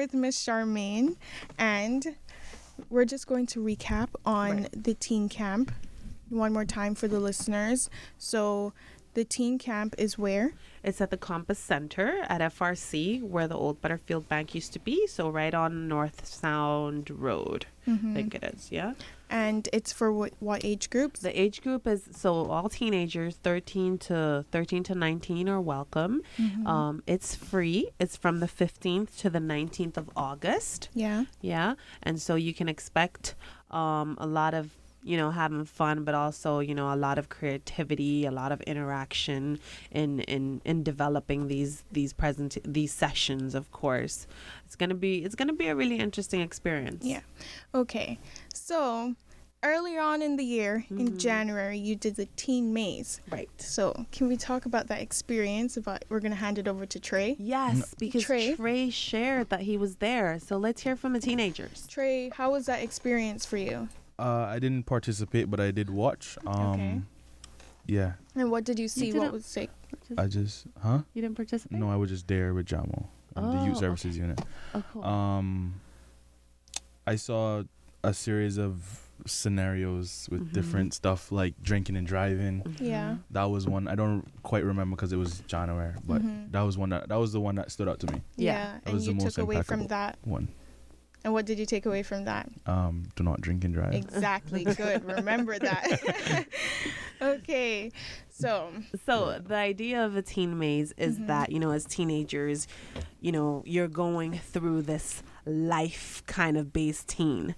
with Miss Charmaine, and we're just going to recap on the teen camp one more time for the listeners. So the teen camp is where? It's at the Compass Center at FRC, where the old Butterfield Bank used to be. So right on North Sound Road, I think it is. Yeah. And it's for what age groups? The age group is, so all teenagers 13 to 19 are welcome. It's free. It's from the 15th to the 19th of August. Yeah. Yeah. And so you can expect a lot of, having fun, but also, a lot of creativity, a lot of interaction in developing these sessions, of course. It's gonna be a really interesting experience. Yeah. Okay. So earlier on in the year, in January, you did the teen maze. Right. So can we talk about that experience? We're gonna hand it over to Trey. Yes, because Trey shared that he was there. So let's hear from the teenagers. Trey, how was that experience for you? I didn't participate, but I did watch. Okay. Yeah. And what did you see? What was it? I just, You didn't participate? No, I was just there with Jamo and the youth services unit. Oh, cool. I saw a series of scenarios with different stuff like drinking and driving. Yeah. That was one. I don't quite remember because it was January, but that was the one that stood out to me. Yeah. That was and the you most took away from impeccable that. one. And what did you take away from that? Do not drink and drive. Exactly. Good. Remember that. Okay. So the idea of a teen maze is that, as teenagers, you're going through this life kind of based teen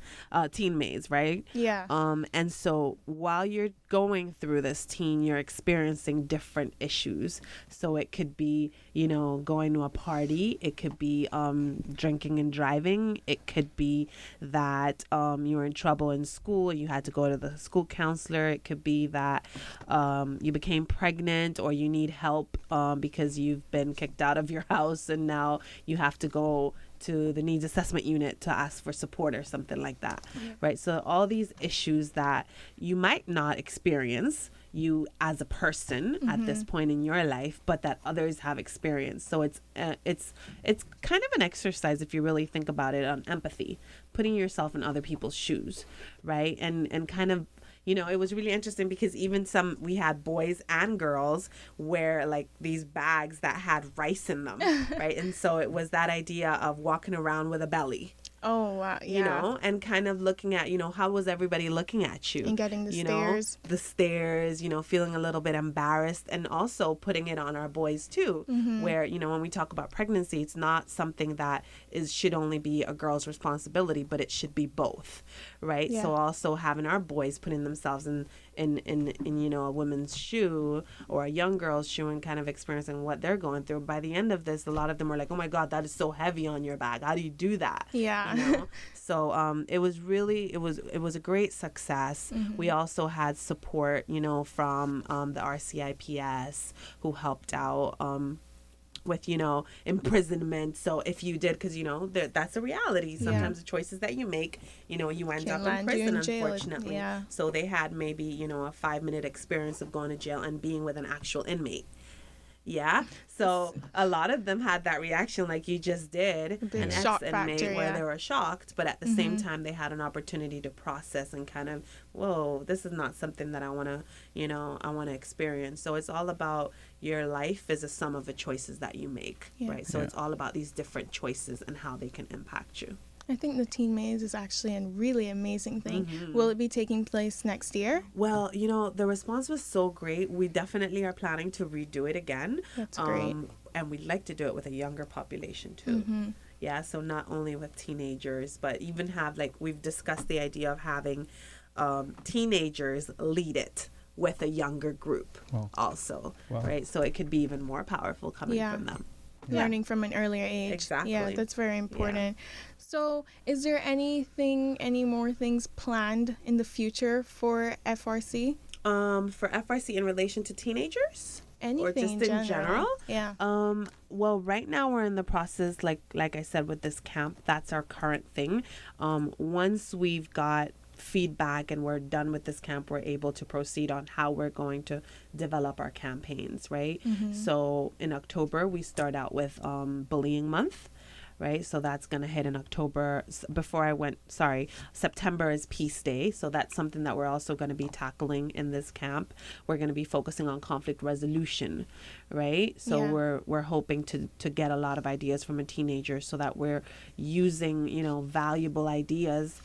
maze, right? Yeah. And so while you're going through this you're experiencing different issues. So it could be, going to a party. It could be drinking and driving. It could be that you were in trouble in school. You had to go to the school counselor. It could be that you became pregnant, or you need help because you've been kicked out of your house and now you have to go to the needs assessment unit to ask for support or something like that, right? So all these issues that you might not experience you as a person at this point in your life, but that others have experienced. So it's kind of an exercise, if you really think about it, on empathy, putting yourself in other people's shoes, right? And kind of, it was really interesting because even we had boys and girls wear like these bags that had rice in them, right? And so it was that idea of walking around with a belly. Oh, wow. Yeah. And kind of looking at, how was everybody looking at you? And getting the stares. The stares, feeling a little bit embarrassed, and also putting it on our boys too, where, when we talk about pregnancy, it's not something that should only be a girl's responsibility, but it should be both, right? Yeah. So also having our boys putting themselves in a woman's shoe or a young girl's shoe and kind of experiencing what they're going through. By the end of this, a lot of them were like, oh my God, that is so heavy on your bag. How do you do that? Yeah. So it was a great success. We also had support, from the RCIPS, who helped out with, imprisonment. So if you did, because, that's a reality. Sometimes the choices that you make, you end up in prison, unfortunately. Yeah. So they had maybe, a 5-minute experience of going to jail and being with an actual inmate. Yeah. So a lot of them had that reaction like you just did, an shock ex-inmate factor, where they were shocked, but at the same time they had an opportunity to process and kind of, whoa, this is not something that I want to experience. So it's all about your life is a sum of the choices that you make, right? So it's all about these different choices and how they can impact you. I think the teen maze is actually a really amazing thing. Will it be taking place next year? Well, the response was so great. We definitely are planning to redo it again. That's great. And we'd like to do it with a younger population too. Yeah, so not only with teenagers, but even have, we've discussed the idea of having teenagers lead it with a younger group also, right? So it could be even more powerful coming from them. Learning from an earlier age. Exactly. Yeah, that's very important. So is there any more things planned in the future for FRC? For FRC in relation to teenagers? Anything or just in general? Yeah. Well, right now we're in the process, like I said, with this camp. That's our current thing. Once we've got feedback and we're done with this camp, we're able to proceed on how we're going to develop our campaigns, right? So in October we start out with bullying month, right? So that's going to hit in October. September is Peace Day. So that's something that we're also going to be tackling in this camp. We're going to be focusing on conflict resolution, right? So we're hoping to get a lot of ideas from a teenager so that we're using, valuable ideas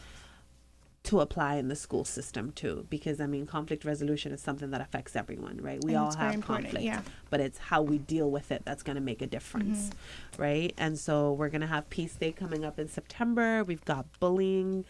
to apply in the school system too, because I mean, conflict resolution is something that affects everyone, right? We all have conflict, but it's how we deal with it that's going to make a difference, right? And so we're going to have Peace Day coming up in September. We've got bullying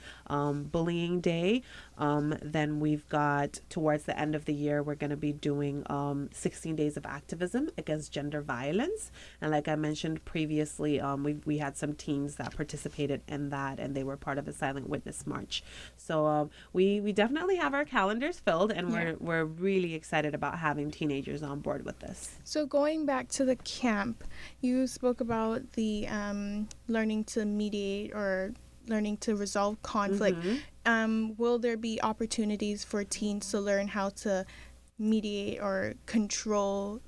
day. Then we've got, towards the end of the year, we're going to be doing 16 days of activism against gender violence. And like I mentioned previously, we had some teens that participated in that, and they were part of the Silent Witness March. So we definitely have our calendars filled, and we're really excited about having teenagers on board with this. So going back to the camp, you spoke about the learning to mediate or learning to resolve conflict. Will there be opportunities for teens to learn how to mediate or control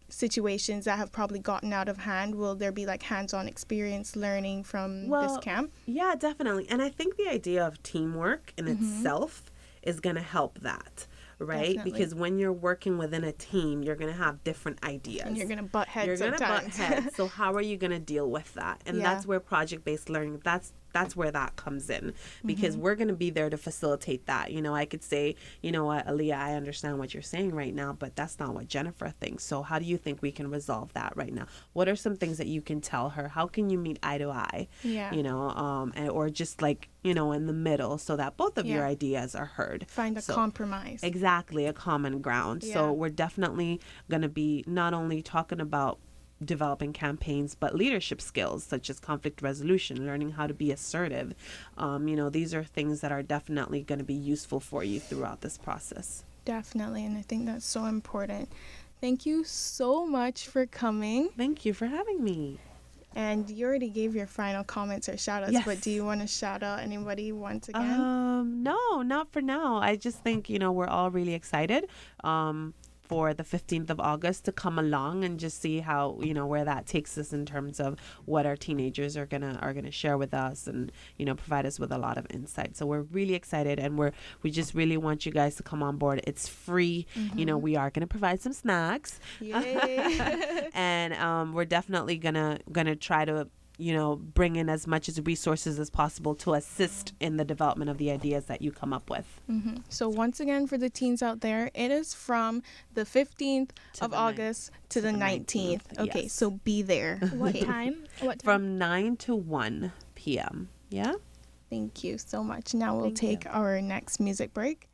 situations that have probably gotten out of hand? Will there be like hands-on experience learning from this camp? Yeah, definitely. And I think the idea of teamwork in itself is going to help that. Right? Definitely. Because when you're working within a team, you're going to have different ideas. And you're going to butt heads You're going to butt sometimes. heads. So how are you going to deal with that? And that's where project-based learning, that's where that comes in, because we're going to be there to facilitate that. I could say, you know what, Aaliyah, I understand what you're saying right now, but that's not what Jennifer thinks. So how do you think we can resolve that right now? What are some things that you can tell her? How can you meet eye to eye? Or just like, in the middle, so that both of your ideas are heard. Find a compromise. Exactly, a common ground. Yeah. So we're definitely going to be not only talking about developing campaigns, but leadership skills such as conflict resolution, learning how to be assertive. These are things that are definitely going to be useful for you throughout this process. Definitely, and I think that's so important. Thank you so much for coming. Thank you for having me. And you already gave your final comments or shout outs, but do you want to shout out anybody once again? No, not for now. I just think, we're all really excited for the 15th of August to come along and just see how, where that takes us in terms of what our teenagers are gonna share with us and, provide us with a lot of insight. So we're really excited, and we just really want you guys to come on board. It's free. We are gonna provide some snacks. Yay. And we're definitely gonna try to bring in as much as resources as possible to assist in the development of the ideas that you come up with. So once again, for the teens out there, it is from the 15th of August to the 19th. Okay, yes. so be there. What time? From 9 to 1 p.m. Yeah? Thank you so much. Now we'll take our next music break.